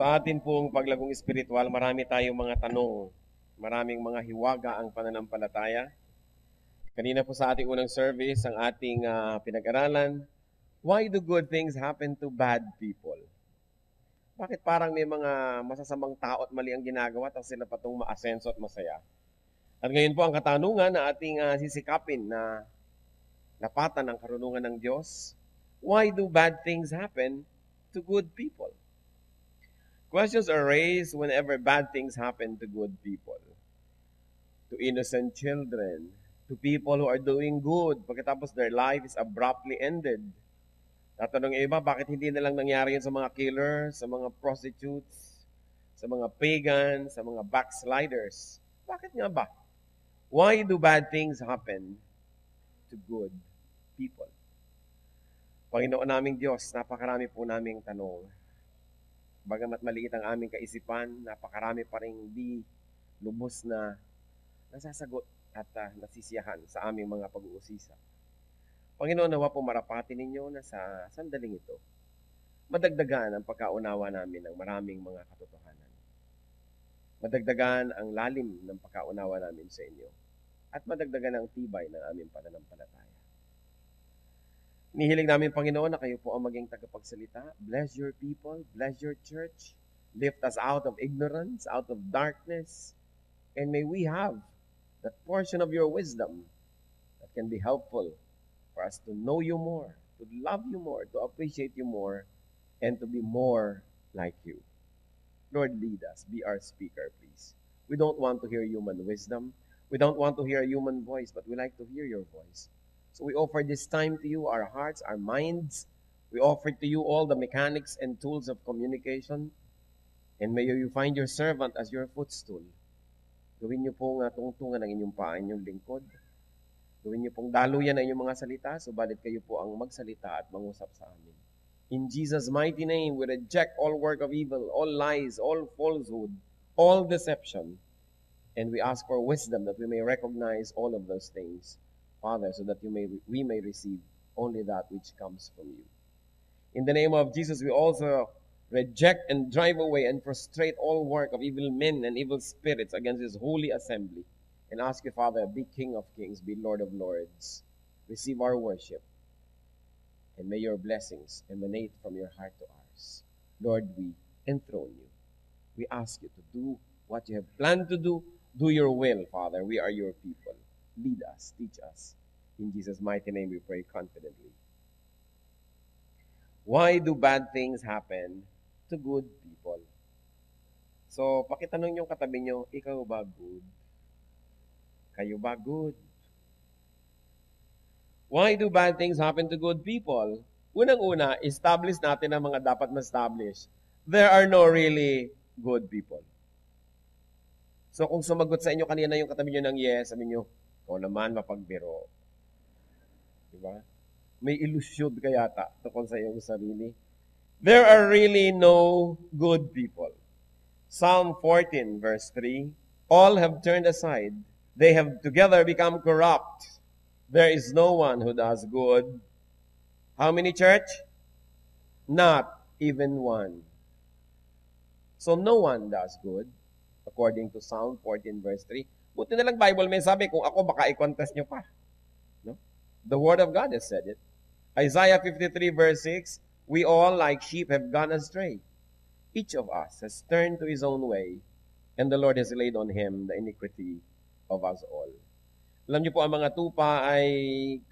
Sa atin pong paglagong espiritual, marami tayong mga tanong. Maraming mga hiwaga ang pananampalataya. Kanina po sa ating unang service, ang ating pinag-aralan, why do good things happen to bad people? Bakit parang may mga masasamang tao at mali ang ginagawa tapos sila pa itong maasenso at masaya? At ngayon po ang katanungan na ating sisikapin na napatan ang karunungan ng Diyos. Why do bad things happen to good people? Questions are raised whenever bad things happen to good people. To innocent children, to people who are doing good, pagkatapos their life is abruptly ended. Tatanong yung iba, bakit hindi na lang nangyari yun sa mga killers, sa mga prostitutes, sa mga pagans, sa mga backsliders? Bakit nga ba? Why do bad things happen to good people? Panginoon naming Diyos, napakarami po naming tanong. Bagamat maliit ang aming kaisipan, napakarami pa rin di lubos na nasasagot at nasisiyahan sa aming mga pag-uusisa. Panginoon, nawa po marapati ninyo na sa sandaling ito, madagdagan ang pagkaunawa namin ng maraming mga katotohanan. Madagdagan ang lalim ng pagkaunawa namin sa inyo at madagdagan ang tibay ng aming pananampalataya. Nihiling namin, Panginoon, na kayo po ang maging tagapagsalita. Bless your people, bless your church. Lift us out of ignorance, out of darkness. And may we have that portion of your wisdom that can be helpful for us to know you more, to love you more, to appreciate you more, and to be more like you. Lord, lead us. Be our speaker, please. We don't want to hear human wisdom. We don't want to hear a human voice, but we like to hear your voice. So we offer this time to you, our hearts, our minds. We offer to you all the mechanics and tools of communication. And may you find your servant as your footstool. Gawin niyo pong tungtungan ng inyong paa, inyong lingkod. Gawin niyo pong daluyan ang inyong mga salita, subalit kayo po ang magsalita at mangusap sa amin. In Jesus' mighty name, we reject all work of evil, all lies, all falsehood, all deception. And we ask for wisdom that we may recognize all of those things, Father, so that we may receive only that which comes from you. In the name of Jesus, we also reject and drive away and frustrate all work of evil men and evil spirits against His holy assembly. And ask you, Father, be King of kings, be Lord of lords. Receive our worship. And may your blessings emanate from your heart to ours. Lord, we enthrone you. We ask you to do what you have planned to do. Do your will, Father. We are your people. Lead us, teach us. In Jesus' mighty name we pray confidently. Why do bad things happen to good people? So, pakitanong yung katabi nyo, ikaw ba good? Kayo ba good? Why do bad things happen to good people? Unang-una, establish natin ang mga dapat ma-establish. There are no really good people. So, kung sumagot sa inyo kanina yung katabi nyo ng yes, sabi nyo, ikaw naman mapagbiro. Diba? May ilusyon ka yata tungkol sa iyong sarili. There are really no good people. Psalm 14 verse 3, all have turned aside. They have together become corrupt. There is no one who does good. How many, church? Not even one. So no one does good, according to Psalm 14 verse 3. Buti na lang Bible may sabi, kung ako baka i-contest nyo pa. No? The Word of God has said it. Isaiah 53 verse 6, we all like sheep have gone astray. Each of us has turned to his own way, and the Lord has laid on him the iniquity of us all. Alam niyo po, ang mga tupa ay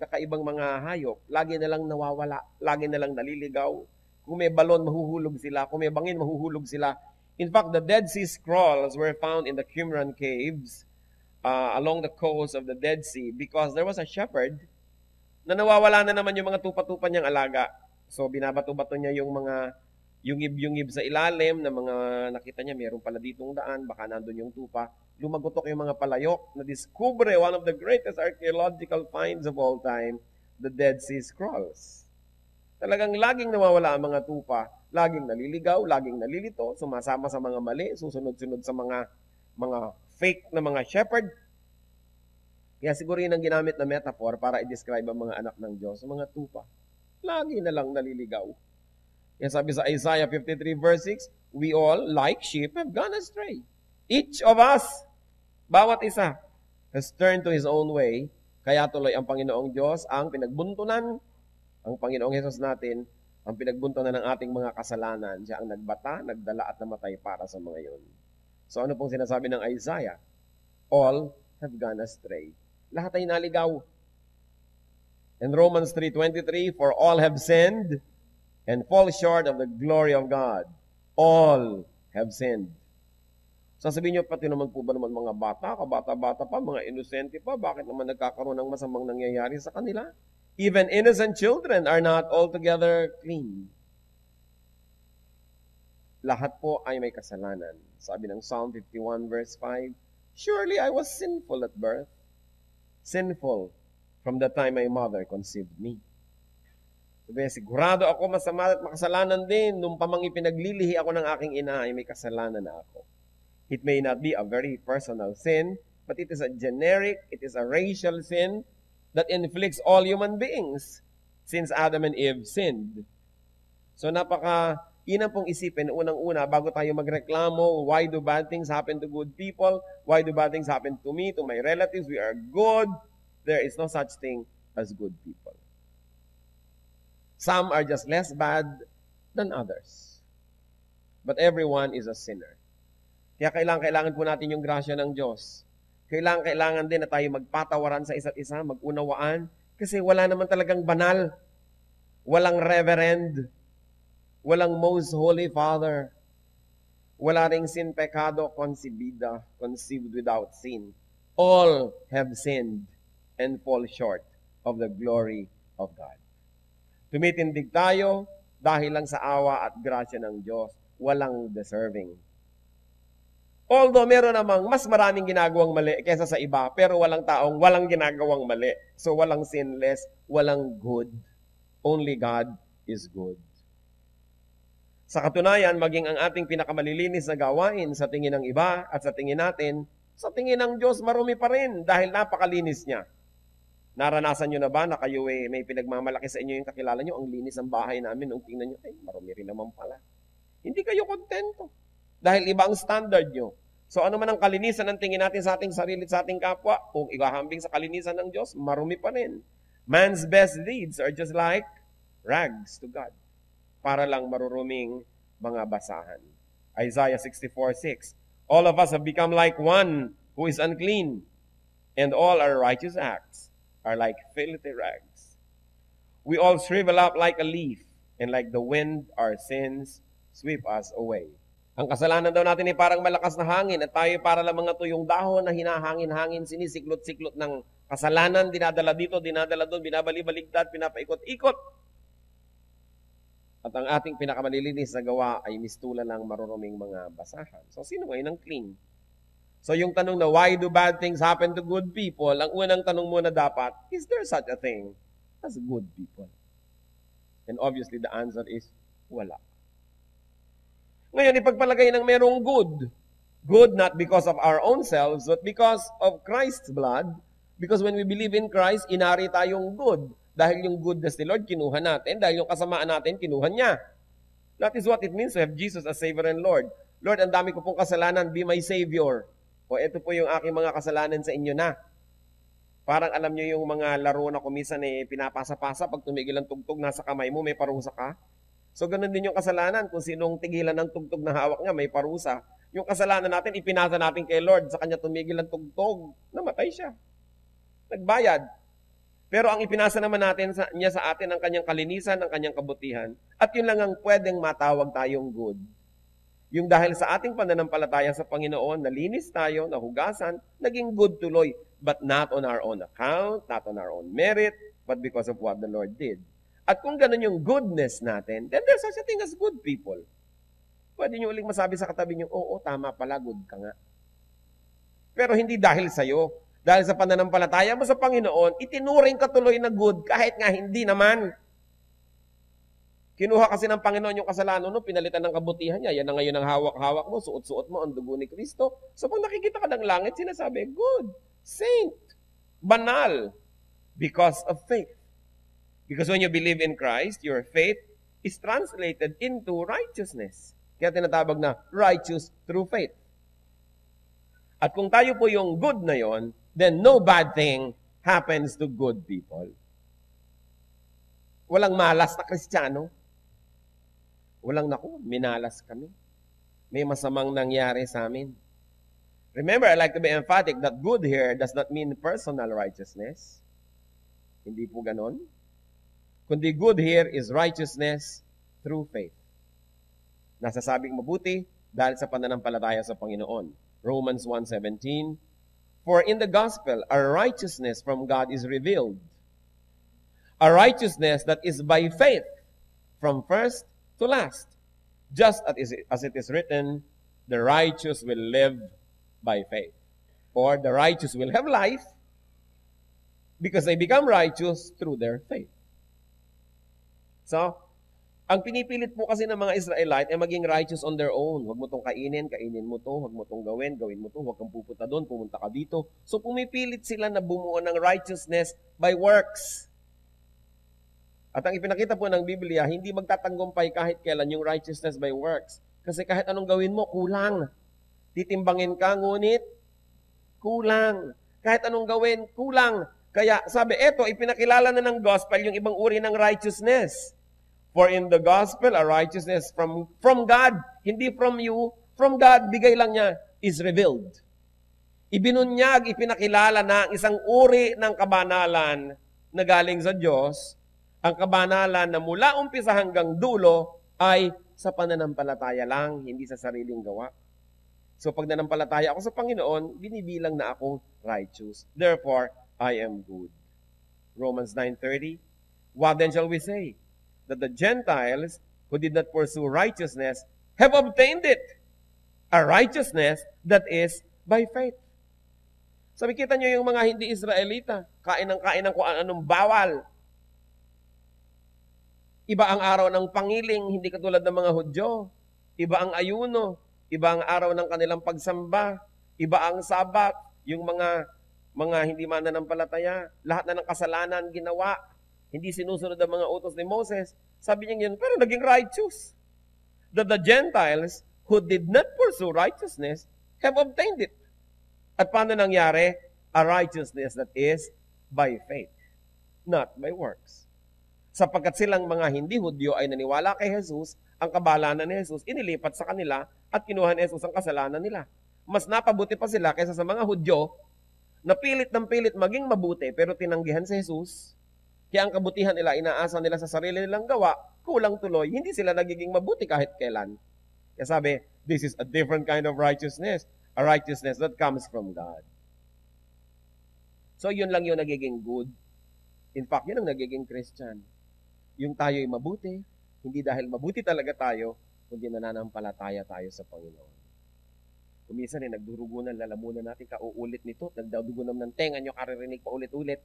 kakaibang mga hayop. Lagi na lang nawawala, lagi na lang naliligaw. Kung may balon, mahuhulog sila. Kung may bangin, mahuhulog sila. In fact, the Dead Sea Scrolls were found in the Qumran caves along the coast of the Dead Sea because there was a shepherd na nawawala na naman yung mga tupa-tupa niyang alaga. So, binabato-bato niya yung mga yungib-yungib sa ilalim na mga nakita niya, meron pala ditong daan, baka nandun yung tupa. Lumagutok yung mga palayok na discover one of the greatest archaeological finds of all time, the Dead Sea Scrolls. Talagang laging nawawala ang mga tupa, laging naliligaw, laging nalilito, sumasama sa mga mali, susunod-sunod sa mga fake na mga shepherd. Kaya siguro yun ang ginamit na metaphor para i-describe ang mga anak ng Diyos, mga tupa. Lagi na lang naliligaw. Yan sabi sa Isaiah 53 verse 6, we all, like sheep, have gone astray. Each of us, bawat isa, has turned to his own way. Kaya tuloy ang Panginoong Diyos ang pinagbuntunan, ang Panginoong Hesus natin, ang pinagbuntunan ng ating mga kasalanan. Siya ang nagbata, nagdala at namatay para sa mga yun. So ano pong sinasabi ng Isaiah? All have gone astray. Lahat ay naligaw. In Romans 3:23, for all have sinned and fall short of the glory of God. All have sinned. Sasabihin niyo, pati naman po ba naman mga bata, kabata-bata pa, mga inosente pa, bakit naman nagkakaroon ng masamang nangyayari sa kanila? Even innocent children are not altogether clean. Lahat po ay may kasalanan. Sabi ng Psalm 51 verse 5, surely I was sinful at birth, sinful from the time my mother conceived me. Sabi, sigurado ako masama at makasalanan din. Nung pamang ipinaglilihi ako ng aking ina, ay may kasalanan na ako. It may not be a very personal sin, but it is a generic, it is a racial sin that inflicts all human beings since Adam and Eve sinned. So inang pong isipin, unang-una, bago tayo magreklamo, why do bad things happen to good people? Why do bad things happen to me, to my relatives? We are good. There is no such thing as good people. Some are just less bad than others. But everyone is a sinner. Kaya kailangan po natin yung grasya ng Diyos. Kailangan din na tayo magpatawaran sa isa't isa, mag-unawaan, kasi wala naman talagang banal. Walang reverend. Walang most holy Father. Wala ring sin pecado concebida, conceived without sin. All have sinned and fall short of the glory of God. Tumitindig tayo dahil lang sa awa at grasya ng Diyos. Walang deserving. Although meron namang mas maraming ginagawang mali kaysa sa iba, pero walang taong walang ginagawang mali. So walang sinless, walang good. Only God is good. Sa katunayan, maging ang ating pinakamalilinis na gawain sa tingin ng iba at sa tingin natin, sa tingin ng Diyos marumi pa rin dahil napakalinis niya. Naranasan nyo na ba na kayo may pinagmamalaki sa inyo yung kakilala nyo, ang linis ng bahay namin, nung tingnan nyo, ay marumi rin naman pala. Hindi kayo kontento dahil iba ang standard nyo. So ano man ang kalinisan ng tingin natin sa ating sarili at sa ating kapwa, kung ikahambing sa kalinisan ng Diyos, marumi pa rin. Man's best deeds are just like rags to God. Para lang maruruming mga basahan. Isaiah 64:6. All of us have become like one who is unclean, and all our righteous acts are like filthy rags. We all shrivel up like a leaf, and like the wind, our sins sweep us away. Ang kasalanan daw natin ay parang malakas na hangin, at tayo para lang mga tuyong dahon na hinahangin-hangin, sinisiklot-siklot ng kasalanan, dinadala dito, dinadala doon, binabali-baligtad, pinapaikot-ikot. At ang ating pinakamalilinis na gawa ay mistulan ng maruruming mga basahan. So, sino ngayon ang clean? So, yung tanong na, why do bad things happen to good people? Ang unang tanong muna dapat, is there such a thing as good people? And obviously, the answer is, wala. Ngayon, ipagpalagay ng merong good. Good not because of our own selves, but because of Christ's blood. Because when we believe in Christ, inari tayong good. Dahil yung goodness ni Lord, kinuha natin. Dahil yung kasamaan natin, kinuha niya. That is what it means to have Jesus as Savior and Lord. Lord, ang dami ko pong kasalanan, be my Savior. O ito po yung aking mga kasalanan sa inyo na. Parang alam nyo yung mga laro na kumisan pinapasa-pasa, pag tumigil ang tugtog, nasa kamay mo, may parusa ka. So ganun din yung kasalanan. Kung sinong tigilan ng tugtog na hawak niya, may parusa. Yung kasalanan natin, ipinasa natin kay Lord. Sa kanya tumigil ang tugtog, namatay siya. Nagbayad. Pero ang ipinasa naman natin niya sa atin ang kanyang kalinisan, ang kanyang kabutihan. At yun lang ang pwedeng matawag tayong good. Yung dahil sa ating pananampalataya sa Panginoon, nalinis tayo, nahugasan, naging good tuloy. But not on our own account, not on our own merit, but because of what the Lord did. At kung ganun yung goodness natin, then there's such a thing as good people. Pwede nyo uling masabi sa katabi nyo, oo, tama pala, good ka nga. Pero hindi dahil sa'yo. Dahil sa pananampalataya mo sa Panginoon, itinuring ka tuloy na good kahit nga hindi naman. Kinuha kasi ng Panginoon yung kasalanan mo, pinalitan ng kabutihan niya. Yan na ngayon ang hawak-hawak mo, suot-suot mo ang dugo ni Kristo. So pag nakikita ka ng langit, sinasabi, good, saint, banal, because of faith. Because when you believe in Christ, your faith is translated into righteousness. Kaya tinatawag na righteous through faith. At kung tayo po yung good na yon, then no bad thing happens to good people. Walang malas na Kristiyano. Walang naku, minalas kami. May masamang nangyari sa amin. Remember, I like to be emphatic that good here does not mean personal righteousness. Hindi po ganon. Kundi good here is righteousness through faith. Nasasabing mabuti dahil sa pananampalataya sa Panginoon. Romans 1:17, for in the gospel, our righteousness from God is revealed. A righteousness that is by faith from first to last. Just as it is written, the righteous will live by faith. Or the righteous will have life because they become righteous through their faith. So, ang pinipilit po kasi ng mga Israelite ay maging righteous on their own. Huwag mo itong kainin, kainin mo to. Huwag mo itong gawin, gawin mo to. Huwag kang pupunta doon, pumunta ka dito. So, pumipilit sila na bumuo ng righteousness by works. At ang ipinakita po ng Biblia, hindi magtatanggumpay kahit kailan yung righteousness by works. Kasi kahit anong gawin mo, kulang. Titimbangin ka, ngunit kulang. Kahit anong gawin, kulang. Kaya sabi, eto, ipinakilala na ng gospel yung ibang uri ng righteousness. For in the gospel, a righteousness from God, hindi from you, from God, bigay lang niya, is revealed. Ibinunyag, ipinakilala na ang isang uri ng kabanalan na galing sa Diyos. Ang kabanalan na mula umpisa hanggang dulo ay sa pananampalataya lang, hindi sa sariling gawa. So pag nanampalataya ako sa Panginoon, binibilang na akong righteous. Therefore, I am good. Romans 9:30, what then shall we say? That the Gentiles who did not pursue righteousness have obtained it. A righteousness that is by faith. Sabi, kita nyo yung mga hindi Israelita, kain ng kung anong bawal. Iba ang araw ng pangiling, hindi katulad ng mga Hudyo. Iba ang ayuno, iba ang araw ng kanilang pagsamba, iba ang Sabat, yung mga hindi mananampalataya, lahat na ng kasalanan ginawa, hindi sinusunod ang mga utos ni Moses. Sabi niya yun, pero naging righteous. That the Gentiles who did not pursue righteousness have obtained it. At paano nangyari? A righteousness that is by faith, not by works. Sapagkat silang mga hindi Hudyo ay naniwala kay Jesus, ang kabalanan ni Jesus inilipat sa kanila at kinuha ni Jesus ang kasalanan nila. Mas napabuti pa sila kaysa sa mga Hudyo na pilit ng pilit maging mabuti pero tinanggihan si Jesus. Kaya ang kabutihan nila, inaasa nila sa sarili nilang gawa, kulang tuloy, hindi sila nagiging mabuti kahit kailan. Kaya sabi, this is a different kind of righteousness, a righteousness that comes from God. So yun lang yung nagiging good. In fact, yun ang nagiging Christian. Yung tayo'y mabuti, hindi dahil mabuti talaga tayo, kundi nananampalataya tayo sa Panginoon. Kuminsan nagdurugunan, lalamunan natin, kauulit nito, nagdadugunan ng tenga nyo, karirinig pa ulit-ulit.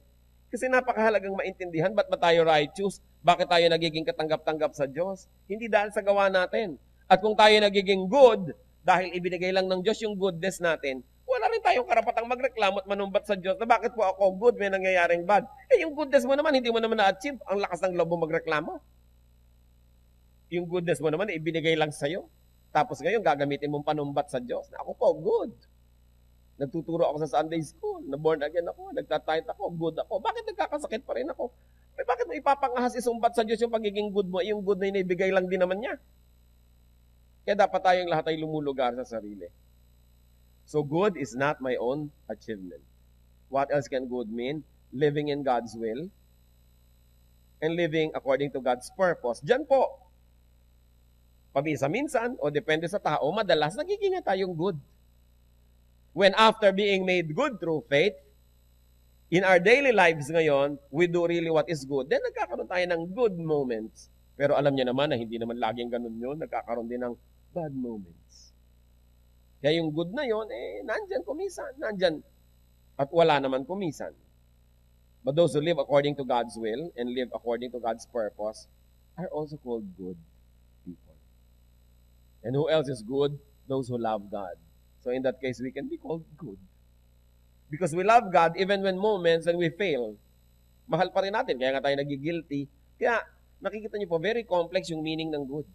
Kasi napakahalagang maintindihan, ba't ba tayo righteous? Bakit tayo nagiging katanggap-tanggap sa Diyos? Hindi dahil sa gawa natin. At kung tayo nagiging good, dahil ibinigay lang ng Diyos yung goodness natin, wala rin tayong karapatang magreklamo at manumbat sa Diyos na bakit po ako good, may nangyayaring bad. Yung goodness mo naman, hindi mo naman na-achieve. Ang lakas ng loob mo magreklamo. Yung goodness mo naman, ibinigay lang sa'yo. Tapos ngayon, gagamitin mong panumbat sa Diyos na ako po, good. Nagtuturo ako sa Sunday school, na born again ako, nagtatayt ako, good ako. Bakit nagkakasakit pa rin ako? Bakit mo ipapangahas isumbat sa Diyos yung pagiging good mo? Yung good na inibigay lang din naman niya. Kaya dapat tayong lahat ay lumulugar sa sarili. So good is not my own achievement. What else can good mean? Living in God's will and living according to God's purpose. Diyan po, pamisa-minsan o depende sa tao, madalas nagiging tayong good. When after being made good through faith, in our daily lives ngayon, we do really what is good. Then nagkakaroon tayo ng good moments. Pero alam niya naman na hindi naman laging ganun yun. Nagkakaroon din ng bad moments. Kaya yung good na yun, nandyan kumisan. Nandyan. At wala naman kumisan. But those who live according to God's will and live according to God's purpose are also called good people. And who else is good? Those who love God. So in that case, we can be called good. Because we love God even when moments when we fail. Mahal pa rin natin, kaya nga tayo nagigilty. Kaya Nakikita niyo po, very complex yung meaning ng good.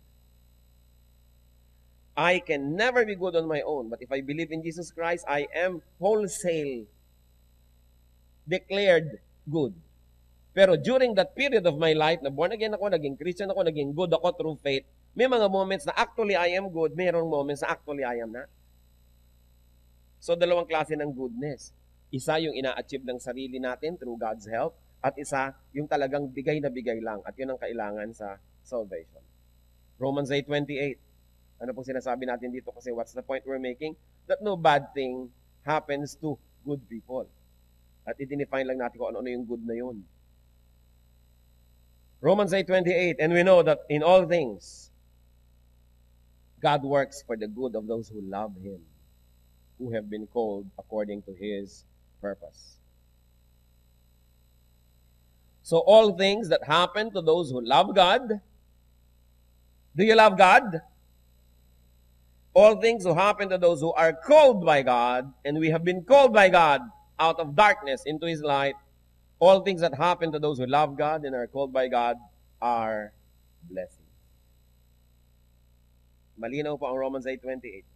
I can never be good on my own, but if I believe in Jesus Christ, I am wholesale declared good. Pero during that period of my life, na born again ako, naging Christian ako, naging good ako through faith, may mga moments na actually I am good, mayroong moments na actually I am not. So, dalawang klase ng goodness. Isa yung ina-achieve ng sarili natin through God's help, at isa yung talagang bigay na bigay lang, at yun ang kailangan sa salvation. Romans 8:28. Ano pong sinasabi natin dito? Kasi what's the point we're making? That no bad thing happens to good people. At i-define lang natin kung ano-ano yung good na yun. Romans 8:28, and we know that in all things, God works for the good of those who love Him, who have been called according to His purpose. So all things that happen to those who love God, do you love God? All things who happen to those who are called by God, and we have been called by God out of darkness into His light, all things that happen to those who love God and are called by God are blessings. Malinaw po ang Romans 8:28.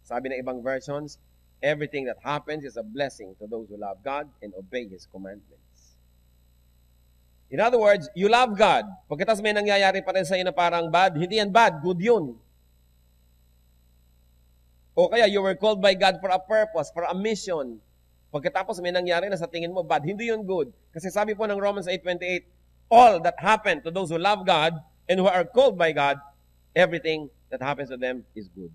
Sabi ng ibang versions, everything that happens is a blessing to those who love God and obey His commandments. In other words, you love God. Pagkatapos may nangyayari pa rin sa iyo na parang bad, hindi yan bad, good yun. O kaya you were called by God for a purpose, for a mission. Pagkatapos may nangyari na sa tingin mo bad, hindi yun good. Kasi sabi po ng Romans 8:28, all that happened to those who love God and who are called by God, everything that happens to them is good.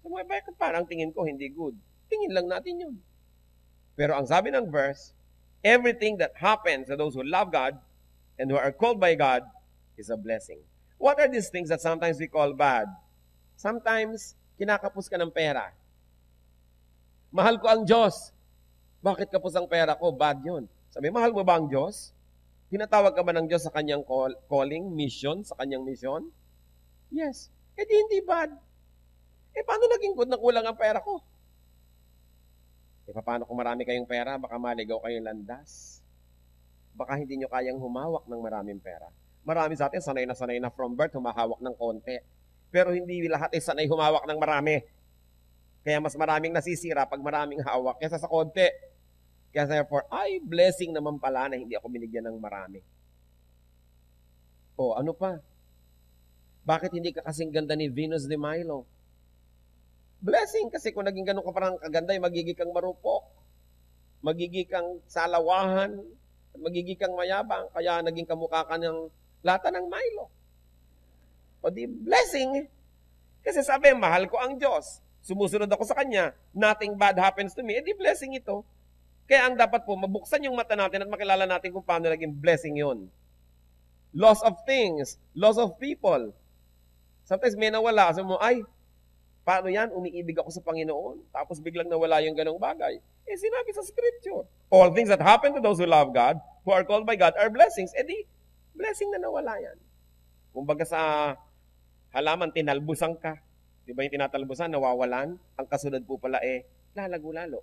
So bakit parang tingin ko hindi good? Tingin lang natin yun. Pero ang sabi ng verse, everything that happens to those who love God and who are called by God is a blessing. What are these things that sometimes we call bad? Sometimes, kinakapos ka ng pera. Mahal ko ang Diyos. Bakit kapos ang pera ko? Bad yun. Sabi, mahal mo ba ang Diyos? Tinatawag ka ba ng Diyos sa kanyang calling, mission, sa kanyang mission? Yes. Eh di hindi bad. Eh paano naging good na kulang ang pera ko? Eh paano kung marami kayong pera, baka maligaw kayong landas? Baka hindi nyo kayang humawak ng maraming pera. Marami sa atin, sanay na from birth, humahawak ng konti. Pero hindi lahat ay sanay humawak ng marami. Kaya mas maraming nasisira pag maraming hawak kaysa sa konti. Kaya therefore, ay, blessing naman pala na hindi ako binigyan ng marami. O, ano pa? Bakit hindi ka kasing ganda ni Venus de Milo? Blessing, kasi kung naging ganun ka parang kaganda, magiging kang marupok. Magiging kang salawahan. Magiging kang mayabang. Kaya naging kamukha ka ng lata ng Milo. O di, blessing. Kasi sabi, mahal ko ang Diyos. Sumusunod ako sa Kanya. Nothing bad happens to me. Eh di, blessing ito. Kaya ang dapat po, mabuksan yung mata natin at makilala natin kung paano naging blessing yon. Loss of things. Loss of people. Sometimes may nawala. Sabi mo, ay, paano yan? Umiibig ako sa Panginoon. Tapos biglang nawala yung ganong bagay. Eh, sinabi sa Scripture. All things that happen to those who love God, who are called by God, are blessings. Eh di, blessing na nawala yan. Kumbaga sa halaman, tinalbusan ka. Di ba yung tinatalbusan, nawawalan? Ang kasunod po pala lalago lalo.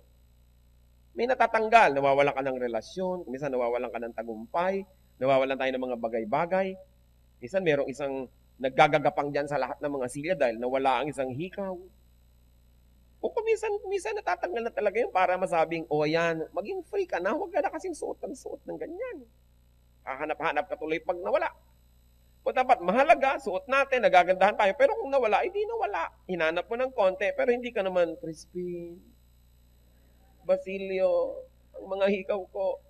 May natatanggal, nawawalan ka ng relasyon, minsan nawawalan ka ng tagumpay, nawawalan tayo ng mga bagay-bagay. Minsan merong isang naggagagapang dyan sa lahat ng mga silya dahil nawala ang isang hikaw. O minsan natatanggal na talaga yun para masabing, ayan, maging free ka na, huwag ka na kasing suot ng ganyan. Hahanap-hanap ka tuloy pag nawala. O dapat mahalaga, suot natin, nagagandahan tayo. Pero kung nawala, hindi nawala. Hinanap mo ng konti, pero hindi ka naman Crispin, Basilio, ang mga hikaw ko.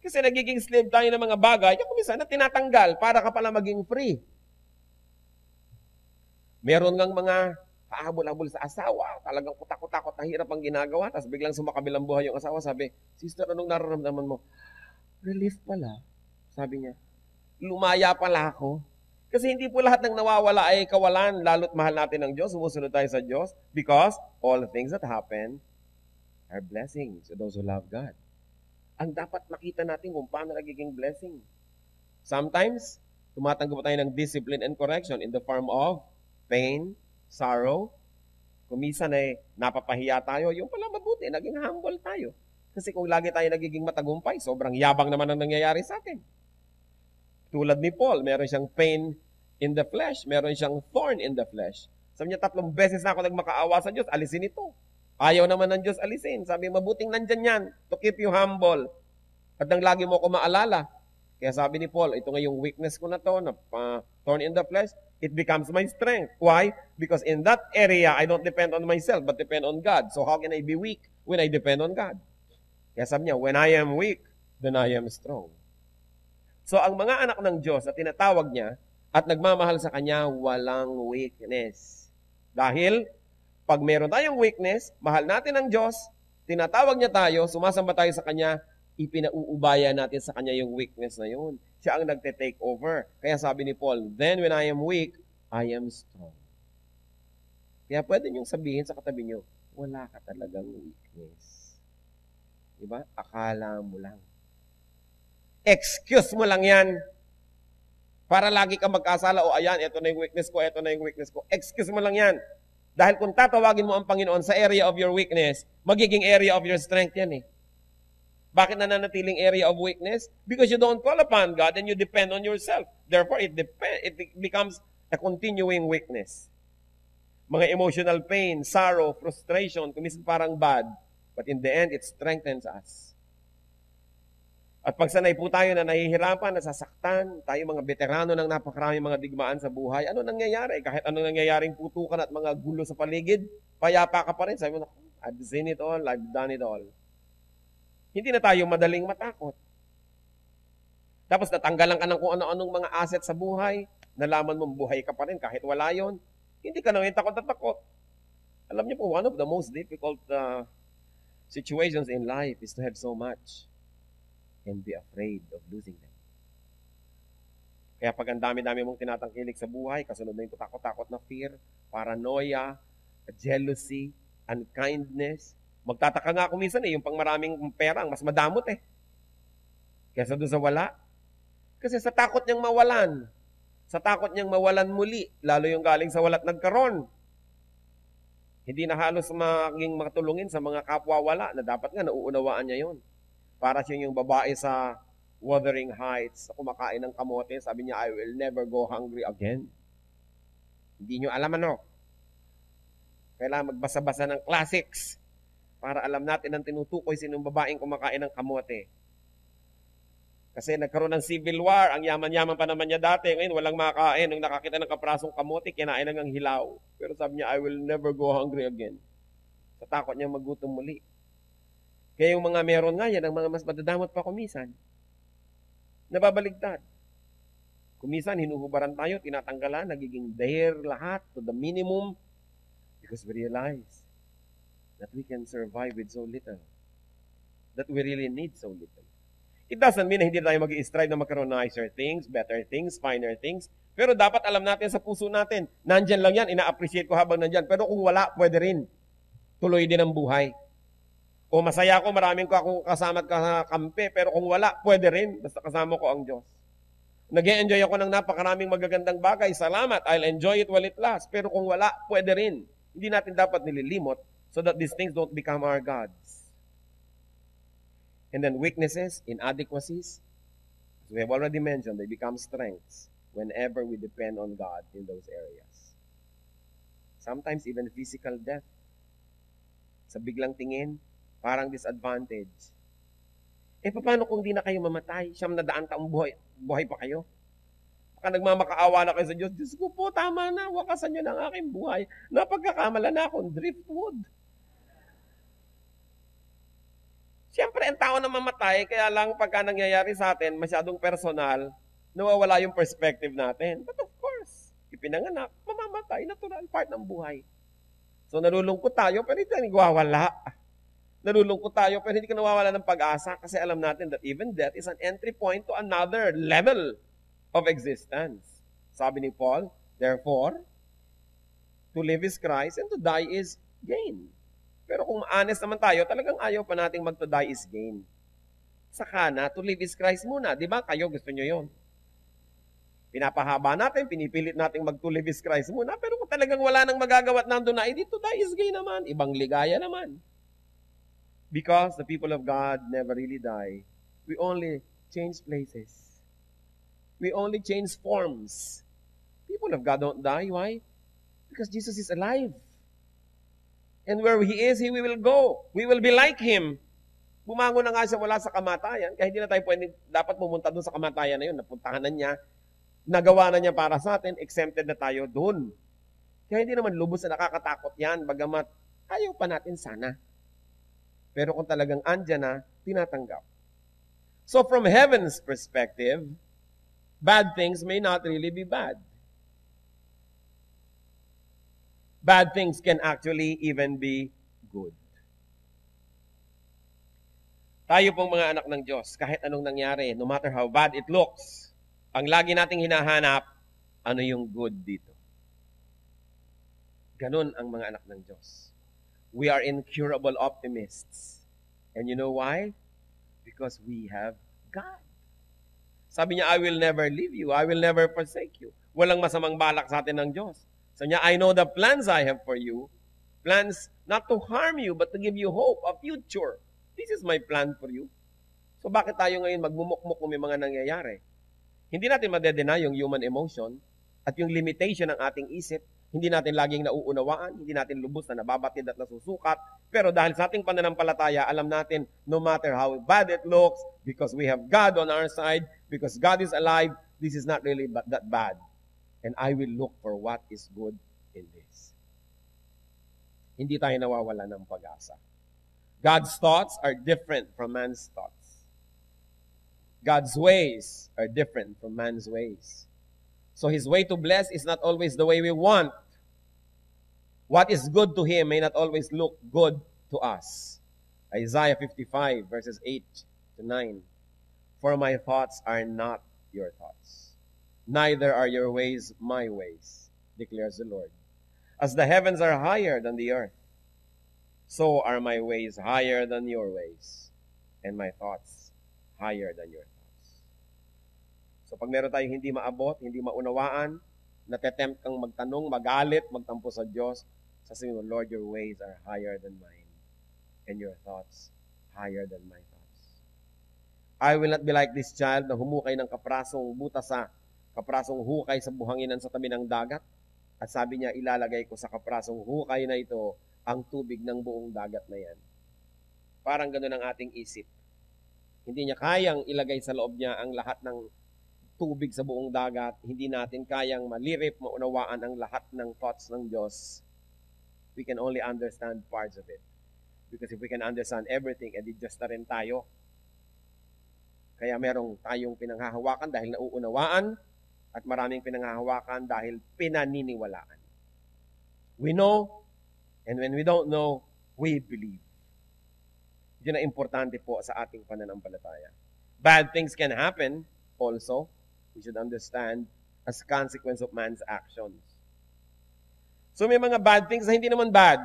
Kasi nagiging slave tayo ng mga bagay, yung minsan na tinatanggal para ka pala maging free. Meron ngang mga pahabol-habol sa asawa, talagang kutakot-takot na hirap ang ginagawa, tapos biglang sumakabilang buhay yung asawa, sabi, sister, anong nararamdaman mo? Relief pala, sabi niya. Lumaya pala ako. Kasi hindi po lahat ng nawawala ay kawalan, lalo't mahal natin ng Diyos, sumusunod tayo sa Diyos, because all the things that happen are blessings to those who love God. Ang dapat makita natin kung paano nagiging blessing. Sometimes, tumatanggap tayo ng discipline and correction in the form of pain, sorrow. Kumisan ay napapahiya tayo, yung pala mabuti, naging humble tayo. Kasi kung lagi tayo nagiging matagumpay, sobrang yabang naman ang nangyayari sa atin. Tulad ni Paul, meron siyang pain in the flesh, meron siyang thorn in the flesh. Sabi niya, 3 beses na ako nagmakaawa sa Diyos, alisin ito. Ayaw naman ng Diyos alisin. Sabi, mabuting nandyan yan to keep you humble. At nang lagi mo ako maalala. Kaya sabi ni Paul, ito nga yung weakness ko na to, na thorn in the flesh, it becomes my strength. Why? Because in that area, I don't depend on myself, but depend on God. So how can I be weak when I depend on God? Kaya sabi niya, when I am weak, then I am strong. So ang mga anak ng Diyos na tinatawag niya at nagmamahal sa Kanya, walang weakness. Dahil pag meron tayong weakness, mahal natin ang Diyos, tinatawag niya tayo, sumasamba tayo sa Kanya, ipinauubaya natin sa Kanya yung weakness na yun. Siya ang nagte-take over. Kaya sabi ni Paul, then when I am weak, I am strong. Kaya pwede niyong sabihin sa katabi niyo, wala ka talagang weakness. Diba? Akala mo lang. Excuse mo lang yan. Para lagi ka magkasala, o ayan, ito na yung weakness ko, ito na yung weakness ko. Excuse mo lang yan. Dahil kung tatawagin mo ang Panginoon sa area of your weakness, magiging area of your strength yan eh. Bakit nananatiling area of weakness? Because you don't call upon God and you depend on yourself. Therefore, it becomes a continuing weakness. Mga emotional pain, sorrow, frustration, kumisan parang bad, but in the end, it strengthens us. At pag sanay po tayo na nahihirapan, nasasaktan, tayo mga veterano ng napakaraming mga digmaan sa buhay, ano nangyayari? Kahit anong nangyayaring putukan at mga gulo sa paligid, payapa ka pa rin. Sabi mo, I've seen it all, I've done it all. Hindi na tayo madaling matakot. Tapos natanggalan ka ng kung ano-anong mga asset sa buhay, nalaman mong buhay ka pa rin kahit wala yon, hindi ka naman takot at takot. Alam niyo po, one of the most difficult situations in life is to have so much and be afraid of losing them. Kaya pag ang dami-dami mong tinatangkilik sa buhay, kasunod na yung takot-takot na fear, paranoia, jealousy, unkindness. Magtataka nga ako minsan yung pang maraming pera, ang mas madamot kaysa doon sa wala. Kasi sa takot niyang mawalan, sa takot niyang mawalan muli, lalo yung galing sa wala't nagkaroon, hindi na halos maging matulungin sa mga kapwa-wala na dapat nga nauunawaan niya yon. Para siya yung babae sa Wuthering Heights, na kumakain ng kamote, sabi niya, I will never go hungry again. Hindi niyo alam ano. Kailangan magbasa-basa ng classics para alam natin ang tinutukoy sinong babaeng kumakain ng kamote. Kasi nagkaroon ng civil war, ang yaman-yaman pa naman niya dati, ngayon walang makain. Nung nakakita ng kaprasong kamote, kinain lang ang hilaw. Pero sabi niya, I will never go hungry again. Sa takot niya magutom muli. Kaya yung mga meron nga yan, ang mga mas madadamot pa kumisan, nababaligtad. Kumisan, hinuhubaran tayo, tinatanggalan, nagiging dare lahat to the minimum because we realize that we can survive with so little. That we really need so little. It doesn't mean na hindi tayo mag-i-strive na magkaroon ng nicer things, better things, finer things. Pero dapat alam natin sa puso natin, nandyan lang yan, ina-appreciate ko habang nandyan. Pero kung wala, pwede rin. Tuloy din ang buhay. O masaya ako, maraming ko akong kasama at kampe, pero kung wala, pwede rin. Basta kasama ko ang Diyos. Nag-e-enjoy ako ng napakaraming magagandang bagay. Salamat, I'll enjoy it while it lasts. Pero kung wala, pwede rin. Hindi natin dapat nililimot so that these things don't become our gods. And then weaknesses, inadequacies, as we have already mentioned, they become strengths whenever we depend on God in those areas. Sometimes even physical death. Sa biglang tingin, parang disadvantage. Paano kung di na kayo mamatay? Siyam na daan taong buhay pa kayo? Baka nagmamakaawa na kayo sa Diyos. Diyos ko po, tama na. Wakasan niyo ng aking buhay. Napagkakamala na akong driftwood. Siyempre, ang tao na mamatay, kaya lang pagka nangyayari sa atin, masyadong personal, nawawala yung perspective natin. But of course, ipinanganak, mamamatay, natural, part ng buhay. So nalulungkot tayo, pero hindi tayo nagwawala. Nalulungkot tayo, pero hindi ka nawawala ng pag-asa kasi alam natin that even death is an entry point to another level of existence. Sabi ni Paul, therefore, to live is Christ and to die is gain. Pero kung honest naman tayo, talagang ayaw pa nating mag-to-die is gain. Saka na, to live is Christ muna. Di ba? Kayo gusto nyo yon. Pinapahaba natin, pinipilit nating mag-to live is Christ muna. Pero kung talagang wala nang magagawa at nandun na, to die is gain naman. Ibang ligaya naman. Because the people of God never really die. We only change places. We only change forms. People of God don't die. Why? Because Jesus is alive. And where He is, He will go. We will be like Him. Bumangon na nga siya wala sa kamatayan, kaya hindi na tayo dapat pumunta doon sa kamatayan na yun. Napuntahan na niya, nagawa na niya para sa atin, exempted na tayo doon. Kaya hindi naman lubos na nakakatakot yan, bagamat ayaw pa natin sana. Pero kung talagang andyan na, tinatanggap. So from heaven's perspective, bad things may not really be bad. Bad things can actually even be good. Tayo pong mga anak ng Diyos, kahit anong nangyari, no matter how bad it looks, ang lagi nating hinahanap, ano yung good dito. Ganun ang mga anak ng Diyos. We are incurable optimists. And you know why? Because we have God. Sabi niya, I will never leave you. I will never forsake you. Walang masamang balak sa atin ng Diyos. Sabi niya, I know the plans I have for you. Plans not to harm you, but to give you hope, a future. This is my plan for you. So bakit tayo ngayon magmumukmuk kung may mga nangyayari? Hindi natin madedena yung human emotion at yung limitation ng ating isip. Hindi natin laging nauunawaan, hindi natin lubos na nababatid at nasusukat. Pero dahil sa ating pananampalataya, alam natin, no matter how bad it looks, because we have God on our side, because God is alive, this is not really that bad. And I will look for what is good in this. Hindi tayo nawawala ng pag-asa. God's thoughts are different from man's thoughts. God's ways are different from man's ways. So His way to bless is not always the way we want. What is good to Him may not always look good to us. Isaiah 55 verses 8 to 9. For my thoughts are not your thoughts, neither are your ways my ways, declares the Lord. As the heavens are higher than the earth, so are my ways higher than your ways, and my thoughts higher than your thoughts. So pag meron tayong hindi maabot, hindi maunawaan, natetempt kang magtanong, magalit, magtampo sa Diyos, sasabihin mo, Lord, your ways are higher than mine, and your thoughts higher than my thoughts. I will not be like this child na humukay ng kaprasong buta sa kaprasong hukay sa buhanginan sa tabi ng dagat. At sabi niya, ilalagay ko sa kaprasong hukay na ito ang tubig ng buong dagat na yan. Parang gano'n ang ating isip. Hindi niya kayang ilagay sa loob niya ang lahat ng tubig sa buong dagat. Hindi natin kayang malirip, maunawaan ang lahat ng thoughts ng Diyos. We can only understand parts of it. Because if we can understand everything, edi Diyos na rin tayo. Kaya merong tayong pinanghahawakan dahil nauunawaan at maraming pinanghahawakan dahil pinaniniwalaan. We know. And when we don't know, we believe. Yun ang importante po sa ating pananampalataya. Bad things can happen also. We should understand as a consequence of man's actions. So may mga bad things na hindi naman bad.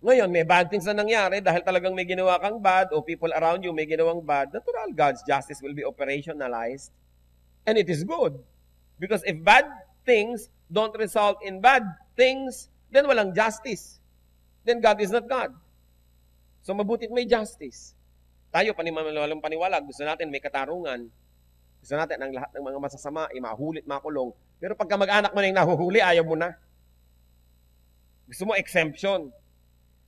Ngayon, may bad things na nangyari dahil talagang may ginawa kang bad o people around you may ginawang bad. Natural, God's justice will be operationalized. And it is good. Because if bad things don't result in bad things, then walang justice. Then God is not God. So mabutit may justice. Tayo, walang paniwala, gusto natin may katarungan. Gusto natin ang lahat ng mga masasama, mahulit, makulong. Pero pagka mag-anak mo na yung nahuhuli, ayaw mo na. Gusto mo exemption.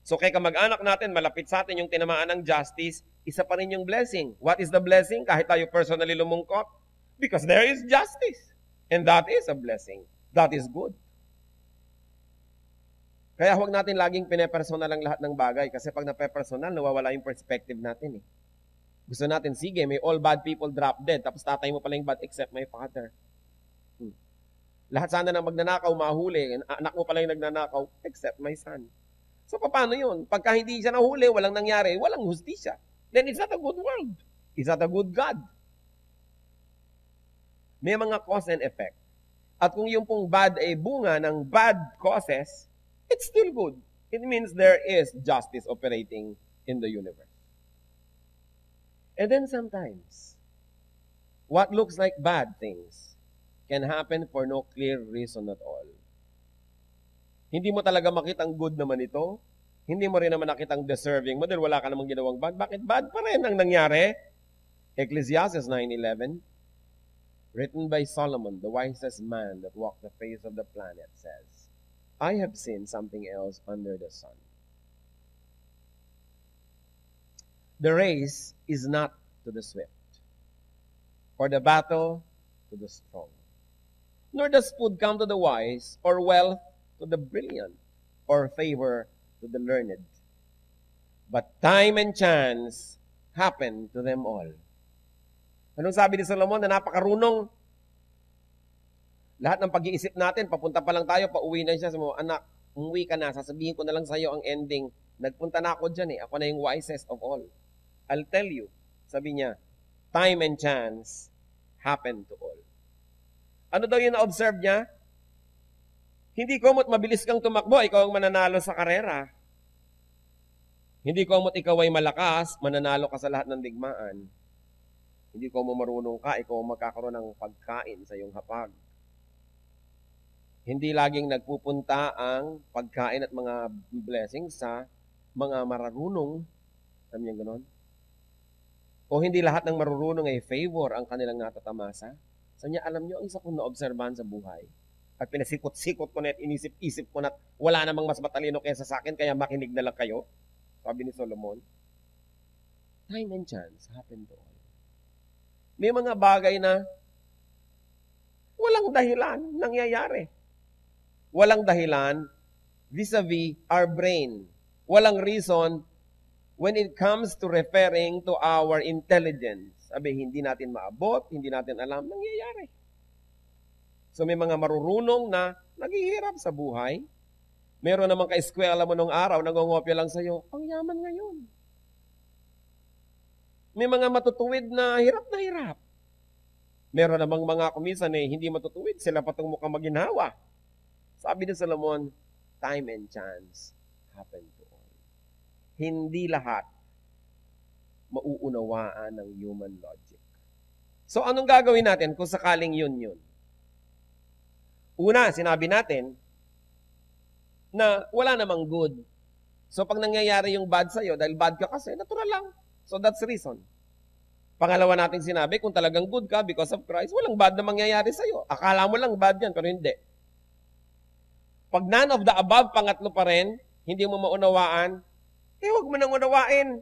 So kaya mag-anak natin, malapit sa atin yung tinamaan ng justice, isa pa rin yung blessing. What is the blessing? Kahit tayo personally lumungkot. Because there is justice. And that is a blessing. That is good. Kaya huwag natin laging pinepersonal ang lahat ng bagay kasi pag napepersonal, nawawala yung perspective natin eh. Gusto natin, sige, may all bad people drop dead, tapos tatay mo pala yung bad except my father. Lahat sana ng magnanakaw, mahuli, anak mo pala yung nagnanakaw except my son. So paano yun? Pagka hindi siya nahuli, walang nangyari, walang hustisya. Then it's not a good world. It's not a good God. May mga cause and effect. At kung yung pong bad ay bunga ng bad causes, it's still good. It means there is justice operating in the universe. And then sometimes, what looks like bad things can happen for no clear reason at all. Hindi mo talaga makitang good naman ito. Hindi mo rin naman nakitang deserving mo dahil wala ka namang ginawang bad. Bakit bad pa rin ang nangyari? Ecclesiastes 9:11. written by Solomon, the wisest man that walked the face of the planet, says, I have seen something else under the sun. The race is not to the swift, or the battle to the strong. Nor does food come to the wise, or wealth to the brilliant, or favor to the learned. But time and chance happen to them all. Anong sabi ni Solomon na napakarunong? Lahat ng pag-iisip natin, papunta pa lang tayo, pauwi na siya. Sabi mo, anak, umuwi ka na, sasabihin ko na lang sa iyo ang ending. Nagpunta na ako dyan ako na yung wisest of all. I'll tell you, sabi niya, time and chance happen to all. Ano daw yung na-observe niya? Hindi ko mo't mabilis kang tumakbo, ikaw ang mananalo sa karera. Hindi ko mo't ikaw ay malakas, mananalo ka sa lahat ng digmaan. Hindi ko mo marunong ka, ikaw ang magkakaroon ng pagkain sa iyong hapag. Hindi laging nagpupunta ang pagkain at mga blessings sa mga marunong. Alam niyo ganon? O hindi lahat ng marurunong ay favor ang kanilang natatamasa. Sabi niya, alam niyo, ang isa kong naobserbahan sa buhay. At pinasikot-sikot ko na at inisip-isip ko na wala namang mas matalino kaysa sa akin, kaya makinig na lang kayo. Sabi ni Solomon, time and chance happen to all. May mga bagay na walang dahilan nangyayari. Walang dahilan vis-a-vis our brain. Walang reason when it comes to referring to our intelligence. Sabi, hindi natin maabot, hindi natin alam, nangyayari. So may mga marurunong na naghihirap sa buhay. Meron namang ka-eskwela mo nung araw, nangongopya lang sa'yo, ang yaman ngayon. May mga matutuwid na hirap. Meron namang mga kumisan hindi matutuwid, sila patong mukhang maginhawa. Sabi ni Solomon, time and chance happen to all. Hindi lahat mauunawaan ng human logic. So anong gagawin natin kung sakaling yun? Una, sinabi natin na wala namang good. So pag nangyayari yung bad sa'yo, dahil bad ka kasi, natural lang. So that's the reason. Pangalawa natin sinabi, kung talagang good ka because of Christ, walang bad na mangyayari sa'yo. Akala mo lang bad yan, pero hindi. Pag none of the above, pangatlo pa rin, hindi mo maunawaan, huwag mo nang unawain.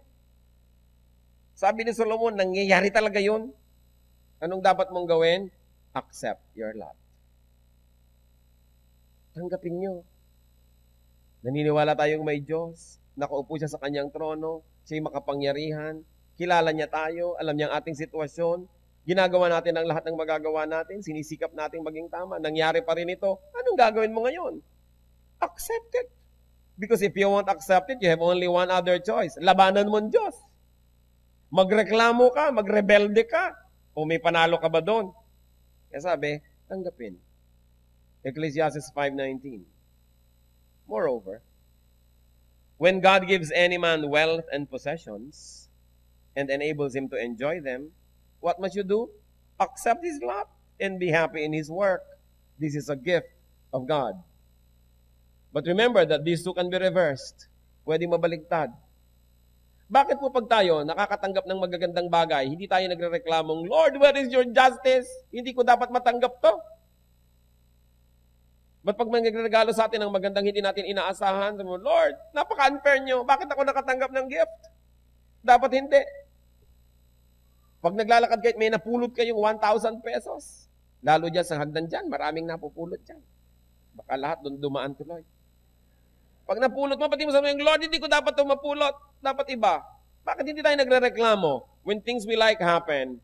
Sabi ni Solomon, nangyayari talaga yun. Anong dapat mong gawin? Accept your lot. Tanggapin nyo. Naniniwala tayong may Diyos. Nakaupo siya sa kanyang trono. Siya'y makapangyarihan. Kilala niya tayo. Alam niya ang ating sitwasyon. Ginagawa natin ang lahat ng magagawa natin. Sinisikap natin maging tama. Nangyari pa rin ito. Anong gagawin mo ngayon? Accept it. Because if you won't accept it, you have only one other choice. Labanan mo ang Diyos. Magreklamo ka, magrebelde ka. O may panalo ka ba doon? Kaya sabi, tanggapin. Ecclesiastes 5:19. Moreover, when God gives any man wealth and possessions and enables him to enjoy them, what must you do? Accept his lot and be happy in his work. This is a gift of God. But remember that these two can be reversed. Pwede mabaligtad. Bakit po pag tayo nakakatanggap ng magagandang bagay, hindi tayo nagrereklamong, Lord, where is your justice? Hindi ko dapat matanggap to. Ba't pag may nagregalo sa atin ng magandang hindi natin inaasahan, sabi mo, Lord, napaka-unfair nyo. Bakit ako nakatanggap ng gift? Dapat hindi. Pag naglalakad kayo, may napulot kayong 1,000 pesos. Lalo dyan sa hagdan dyan, maraming napupulot dyan. Baka lahat doon dumaan tuloy. Pag napulot mo, pati mo sabihin, Lord, hindi ko dapat ito mapulot. Dapat iba. Bakit hindi tayo nagre-reklamo when things we like happen?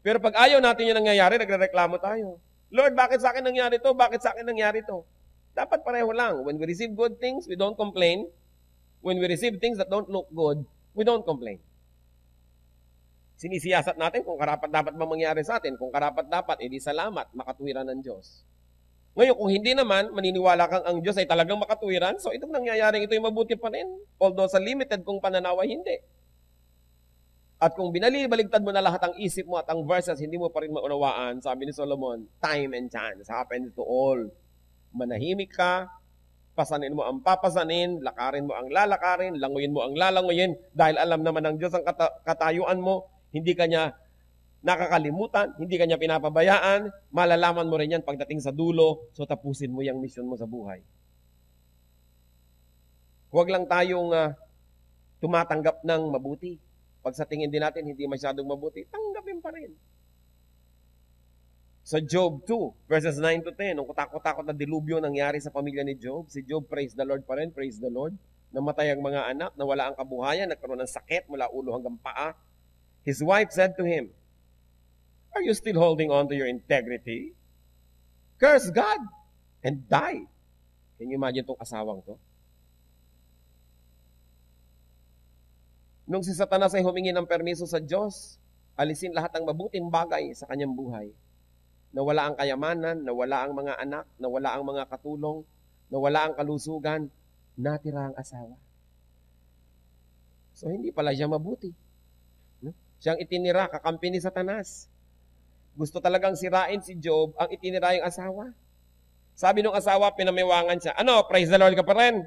Pero pag ayaw natin yung nangyayari, nagre-reklamo tayo. Lord, bakit sa akin nangyari to? Bakit sa akin nangyari to? Dapat pareho lang. When we receive good things, we don't complain. When we receive things that don't look good, we don't complain. Sinisiyasat natin kung karapat-dapat ba mangyari sa atin. Kung karapat-dapat, edi salamat, makatuwiran ng Diyos. Ngayon, kung hindi naman, maniniwala kang ang Diyos ay talagang makatuwiran, so itong nangyayaring ito ay mabuti pa rin. Although sa limited kong pananaw ay hindi. At kung binalibaligtad mo na lahat ang isip mo at ang verses, hindi mo pa rin maunawaan, sabi ni Solomon, time and chance happens to all. Manahimik ka, pasanin mo ang papasanin, lakarin mo ang lalakarin, languyin mo ang lalanguyin, dahil alam naman ng Diyos ang katayuan mo, hindi ka niya nakakalimutan, hindi ka niya pinapabayaan, malalaman mo rin yan pagdating sa dulo, so tapusin mo yung mission mo sa buhay. Huwag lang tayong tumatanggap ng mabuti. Pag sa tingin din natin, hindi masyadong mabuti, tanggapin pa rin. Sa Job 2, verses 9 to 10, nung kutakot-takot na dilubyo nangyari sa pamilya ni Job, si Job, praise the Lord pa rin, praise the Lord. Namatay ang mga anak, nawala ang kabuhayan, nagkaroon ng sakit mula ulo hanggang paa. His wife said to him, "Are you still holding on to your integrity? Curse God and die." Can you imagine itong asawang to? Nung si Satanas ay humingi ng permiso sa Diyos, alisin lahat ng mabuting bagay sa kanyang buhay. Nawala ang kayamanan, nawala ang mga anak, nawala ang mga katulong, nawala ang kalusugan, natira ang asawa. So hindi pala siya mabuti. Siyang itinira, kakampi ni Satanas. Gusto talagang sirain si Job, ang itinira yung asawa. Sabi ng asawa, pinamiwangan siya, praise the Lord ka pa rin.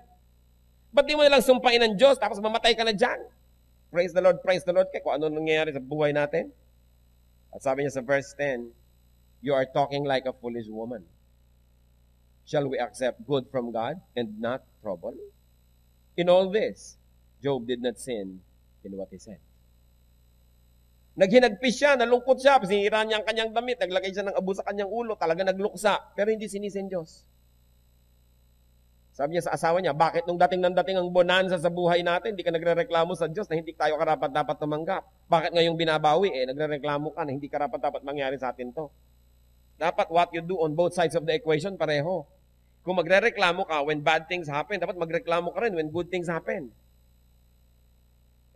Ba't di mo nilang sumpain ng Diyos, tapos mamatay ka na dyan? Praise the Lord kay kung ano nangyayari sa buhay natin. At sabi niya sa verse 10, "You are talking like a foolish woman. Shall we accept good from God and not trouble?" In all this, Job did not sin in what he said. Naghinagpis siya, nalungkot siya, sinira niya ang kanyang damit, naglagay siya ng abo sa kanyang ulo, talaga nagluksa, pero hindi sinisin Diyos. Sabi niya sa asawa niya, bakit nung dating ang bonanza sa buhay natin, hindi ka nagrereklamo sa Diyos na hindi tayo karapat-dapat tumanggap? Bakit ngayong binabawi, nagrereklamo ka na hindi karapat-dapat mangyari sa atin to? Dapat what you do on both sides of the equation, pareho. Kung magrereklamo ka when bad things happen, dapat magreklamo ka rin when good things happen.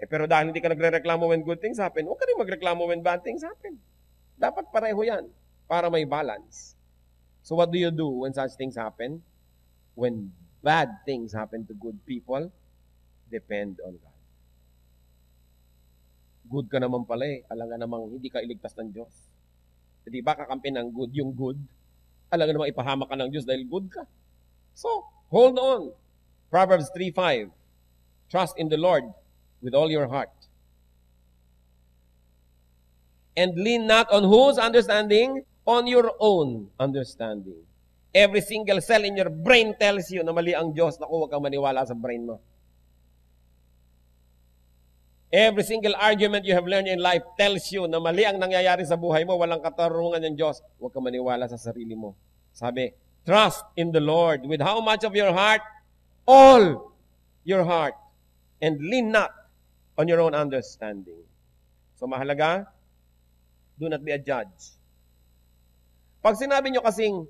Pero dahil hindi ka nagrereklamo when good things happen, huwag ka rin magreklamo when bad things happen. Dapat pareho yan para may balance. So what do you do when such things happen? When bad things happen to good people, depend on God. Good ka naman pala alam nga namang hindi ka iligtas ng Diyos. Di ba kakampi ng good yung good? Alam nga namang ipahamak ka ng Diyos dahil good ka. So, hold on. Proverbs 3:5. Trust in the Lord with all your heart. And lean not on whose understanding? On your own understanding. Every single cell in your brain tells you na mali ang Diyos. Naku, huwag kang maniwala sa brain mo. Every single argument you have learned in life tells you na mali ang nangyayari sa buhay mo, walang katarungan ng Diyos. Huwag kang maniwala sa sarili mo. Sabi, trust in the Lord with how much of your heart? All your heart. And lean not on your own understanding. So mahalaga, do not be a judge. Pag sinabi nyo kasing,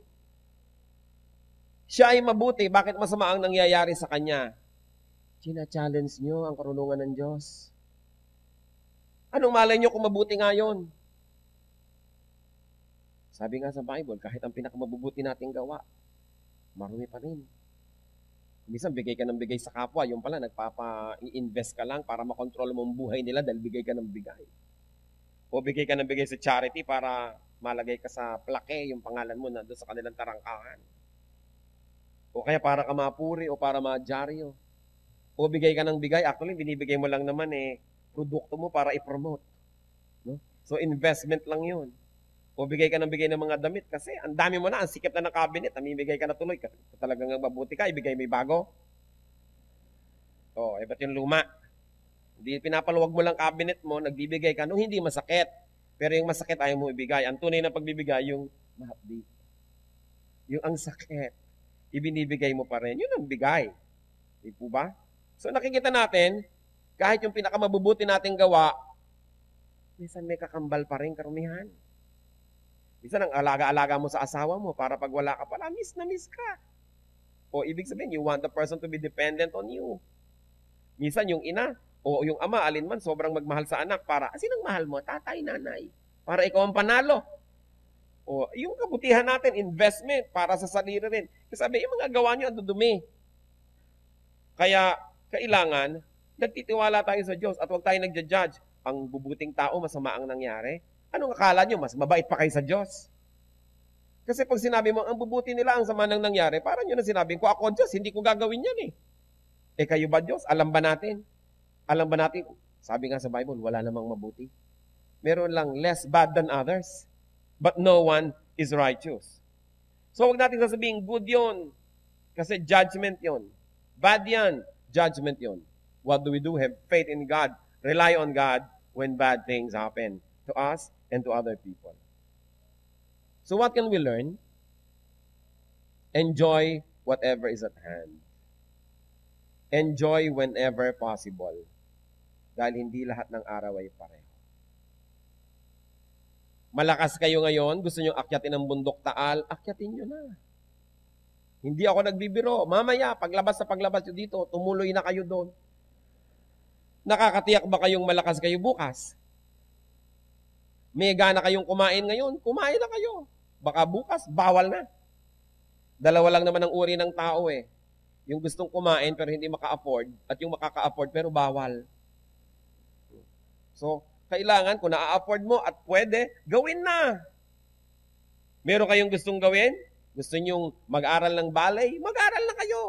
siya ay mabuti, bakit masama ang nangyayari sa kanya? China-challenge nyo ang karunungan ng Diyos. Anong malay nyo kung mabuti nga yun? Sabi nga sa Bible, kahit ang pinakamabubuti nating gawa, marumi pa rin. Minsan, bigay ka ng bigay sa kapwa, yung pala, nagpapa-invest ka lang para makontrol mo ang buhay nila dahil bigay ka ng bigay. O bigay ka ng bigay sa charity para malagay ka sa plaque, yung pangalan mo na doon sa kanilang tarangkahan. O kaya para ka mapuri o para madyaryo. O bigay ka ng bigay, actually, binibigay mo lang naman produkto mo para i-promote. No? So, investment lang yun. O bigay ka ng bigay ng mga damit kasi ang dami mo na, ang sikip na ng cabinet, namimigay ka na tuloy. Talagang mabuti ka, ibigay may bago. O, ba't yung luma? Hindi pinapaluwag mo lang cabinet mo, nagbibigay ka nung hindi masakit. Pero yung masakit ayaw mo ibigay. Ang tunay na pagbibigay, yung mahapdi. Yung ang sakit, ibinibigay mo pa rin. Yun ang bigay. Di po ba? So nakikita natin, kahit yung pinakamabubuti nating gawa, minsan may kakambal pa rin karumihan. Minsan ang alaga-alaga mo sa asawa mo para pag wala ka pala, miss na miss ka. O ibig sabihin, you want the person to be dependent on you. Minsan yung ina o yung ama, alinman, sobrang magmahal sa anak para, sinang mahal mo? Tatay, nanay. Para ikaw ang panalo. O yung kabutihan natin, investment para sa sarili rin. Kasi sabi, yung mga gawa nyo, ang dudumi. Kaya, kailangan, nagtitiwala tayo sa Diyos at huwag tayo nagja-judge. Ang bubuting tao, masama ang nangyari. Anong akala nyo? Mas mabait pa kayo sa Diyos? Kasi pag sinabi mo, ang bubuti nila, ang sama nang nangyari, parang yun ang sinabi ko, ako Diyos, hindi ko gagawin yan kayo ba Diyos? Alam ba natin? Alam ba natin? Sabi nga sa Bible, wala namang mabuti. Meron lang less bad than others. But no one is righteous. So huwag natin sasabihin, good yon. Kasi judgment yon. Bad yan. Judgment yon. What do we do? Have faith in God. Rely on God when bad things happen to us and to other people. So what can we learn? Enjoy whatever is at hand. Enjoy whenever possible. Dahil hindi lahat ng araw ay pareho. Malakas kayo ngayon, gusto nyo akyatin ang bundok Taal, akyatin nyo na. Hindi ako nagbibiro. Mamaya, paglabas nyo dito, tumuloy na kayo doon. Nakakatiyak ba kayong malakas kayo bukas? May gana kayong kumain ngayon, kumain na kayo. Baka bukas, bawal na. Dalawa lang naman ang uri ng tao eh. Yung gustong kumain pero hindi maka-afford at yung makaka-afford pero bawal. So, kailangan kung na-afford mo at pwede, gawin na. Meron kayong gustong gawin? Gusto nyong mag-aral ng balay? Mag-aral na kayo.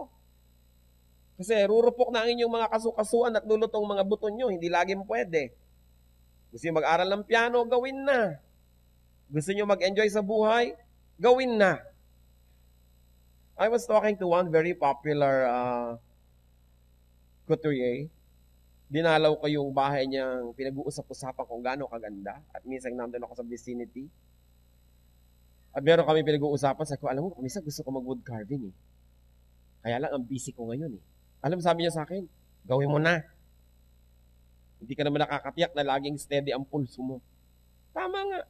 Kasi rurupok na ang inyong mga kasukasuan at lulutong mga buton nyo. Hindi lagi mo pwede. Gusto nyo mag-aral ng piano? Gawin na. Gusto nyo mag-enjoy sa buhay? Gawin na. I was talking to one very popular couturier. Dinalaw ko yung bahay niyang pinag-uusap-usapan kung gaano kaganda. At minsan nandun ako sa vicinity. At meron kami pinag-uusapan. Sabi ko, alam mo, minsan gusto ko mag-wood carving eh. Kaya lang, ang busy ko ngayon eh. Alam, sabi niya sa akin, gawin mo na. Hindi ka naman nakakatiyak na laging steady ang pulso mo. Tama nga.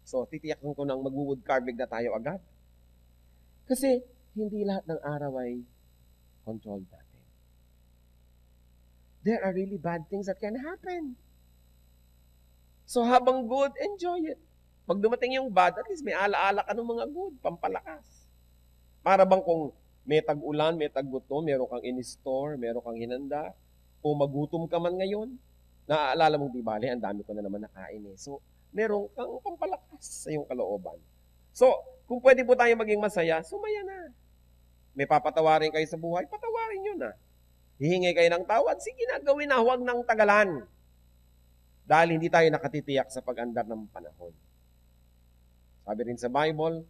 So, titiyakan ko nang mag-wood carving na tayo agad. Kasi, hindi lahat ng araw ay controlled natin. There are really bad things that can happen. So, habang good, enjoy it. Pag dumating yung bad, at least may alaala ka ng mga good, pampalakas. Para bang kung may tag-ulan, may tag-gutom, meron kang in-store, meron kang hinanda, o magutom ka man ngayon, naaalala mong di bale, ang dami ko na naman nakain eh. So, meron kang pampalakas sa iyong kalooban. So, kung pwede po tayo maging masaya, sumaya na. May papatawarin kayo sa buhay, patawarin nyo na. Hihingi kayo ng tawad, sige na, gawin na, huwag nang tagalan. Dahil hindi tayo nakatitiyak sa pag-andar ng panahon. Sabi rin sa Bible,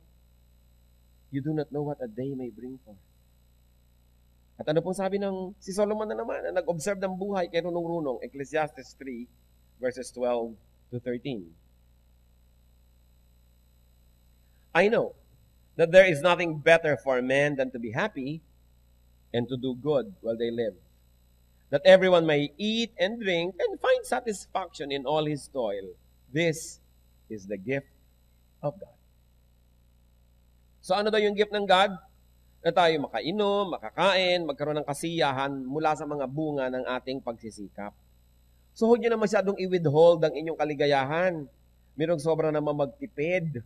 you do not know what a day may bring forth. At ano pong sabi ng si Solomon na naman, na nag-observe ng buhay kay runong-runong, Ecclesiastes 3, verses 12 to 13. I know that there is nothing better for men than to be happy and to do good while they live. That everyone may eat and drink and find satisfaction in all his toil. This is the gift of God. So ano daw yung gift ng God? Na tayo makainom, makakain, magkaroon ng kasiyahan mula sa mga bunga ng ating pagsisikap. So huwag nyo na masyadong i-withhold ang inyong kaligayahan. Mayroong sobra naman magtipid.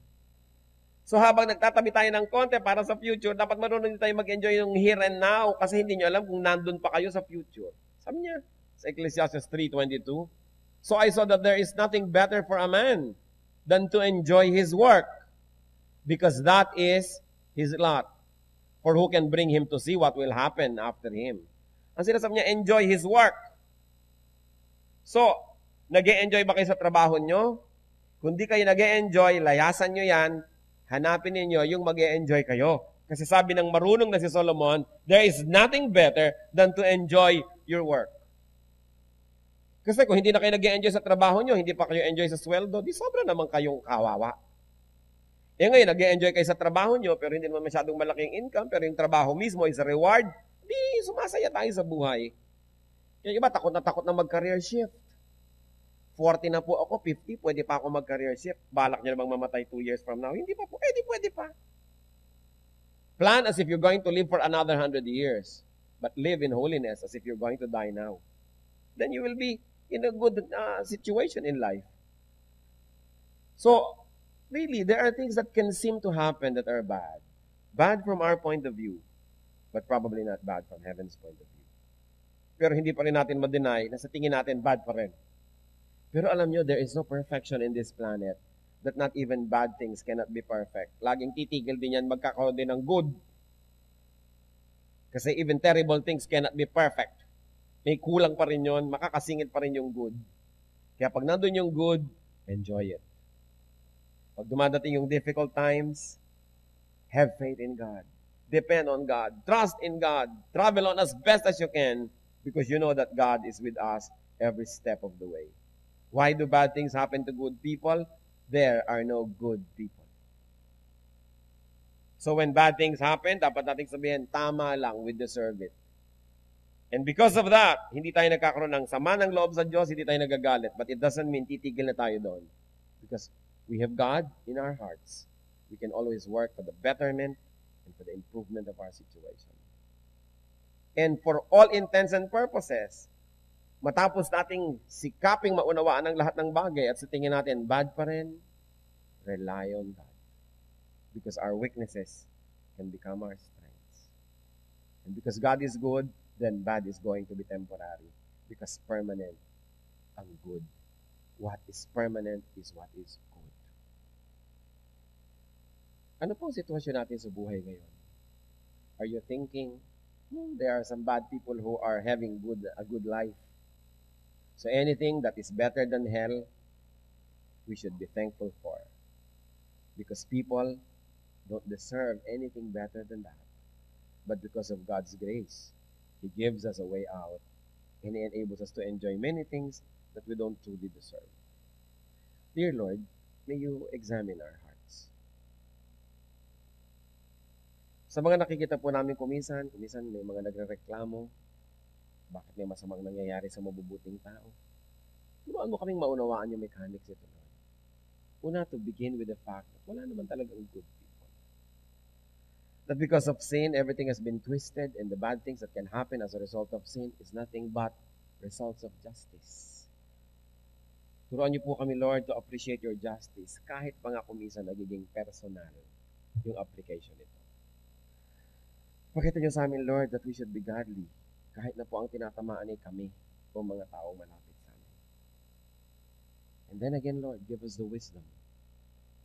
So habang nagtatabi tayo ng konti para sa future, dapat marunong din tayo mag-enjoy yung here and now kasi hindi nyo alam kung nandun pa kayo sa future. Sabi niya sa Ecclesiastes 3:22, so I saw that there is nothing better for a man than to enjoy his work because that is his lot. For who can bring him to see what will happen after him? Ang sinasabi niya, enjoy his work. So, nag-e-enjoy ba kayo sa trabaho nyo? Kung di kayo nag-e-enjoy, layasan nyo yan, hanapin ninyo yung mag-e-enjoy kayo. Kasi sabi ng marunong na si Solomon, there is nothing better than to enjoy your work. Kasi kung hindi na kayo nag-e-enjoy sa trabaho nyo, hindi pa kayo enjoy sa sweldo, di sobra naman kayong kawawa. Eh ngayon, nag-e-enjoy kayo sa trabaho nyo, pero hindi naman masyadong malaking income, pero yung trabaho mismo is a reward, di sumasaya tayo sa buhay. Yung iba, takot na mag-career shift. 40 na po ako, 50, pwede pa ako mag-career shift. Balak niya namang mamatay 2 years from now. Hindi pa po, pwede pa. Plan as if you're going to live for another 100 years. But live in holiness as if you're going to die now. Then you will be in a good situation in life. So, really, there are things that can seem to happen that are bad. Bad from our point of view, but probably not bad from heaven's point of view. Pero hindi pa rin natin ma-deny na sa tingin natin, bad pa rin. Pero alam nyo, there is no perfection in this planet that not even bad things cannot be perfect. Laging titigil din yan, magkakaroon din ng good. Kasi even terrible things cannot be perfect. May kulang pa rin yun, makakasingit pa rin yung good. Kaya pag nandun yung good, enjoy it. Pag dumadating yung difficult times, have faith in God. Depend on God. Trust in God. Travel on as best as you can because you know that God is with us every step of the way. Why do bad things happen to good people? There are no good people. So when bad things happen, dapat nating sabihin, tama lang, we deserve it. And because of that, hindi tayo nagkakaroon ng sama ng loob sa Diyos, hindi tayo nagagalit. But it doesn't mean titigil na tayo doon. Because we have God in our hearts. We can always work for the betterment and for the improvement of our situation. And for all intents and purposes, matapos nating sikaping maunawaan ang lahat ng bagay at sa tingin natin, bad pa rin, rely on God. Because our weaknesses can become our strengths. And because God is good, then bad is going to be temporary. Because permanent ang good. What is permanent is what is good. Ano pong sitwasyon natin sa buhay ngayon? Are you thinking, there are some bad people who are having a good life? So anything that is better than hell, we should be thankful for. Because people don't deserve anything better than that. But because of God's grace, He gives us a way out and He enables us to enjoy many things that we don't truly deserve. Dear Lord, may you examine our hearts. Sa mga nakikita po namin kumisan may mga nagrereklamo, bakit may masamang nangyayari sa mabubuting tao. Turuan mo kaming maunawaan yung mechanics ito, Lord. Una, to begin with the fact that wala naman talagang good people. That because of sin, everything has been twisted, and the bad things that can happen as a result of sin is nothing but results of justice. Turuan niyo po kami, Lord, to appreciate your justice, kahit pa nga kumisan nagiging personal yung application nito. Pakita niyo sa amin, Lord, that we should be godly, kahit na po ang tinatamaan ay kami o mga taong malapit sa amin. And then again, Lord, give us the wisdom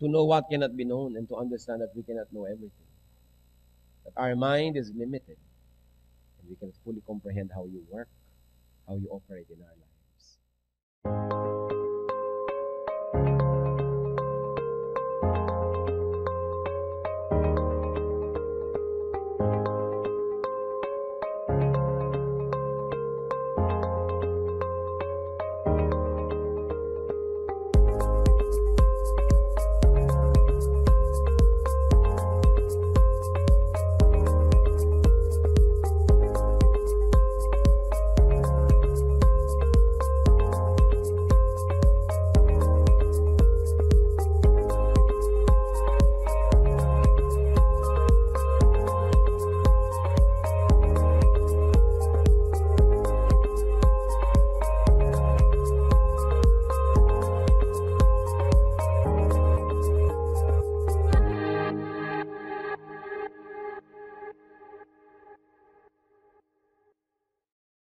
to know what cannot be known and to understand that we cannot know everything. That our mind is limited and we cannot fully comprehend how you work, how you operate in our lives.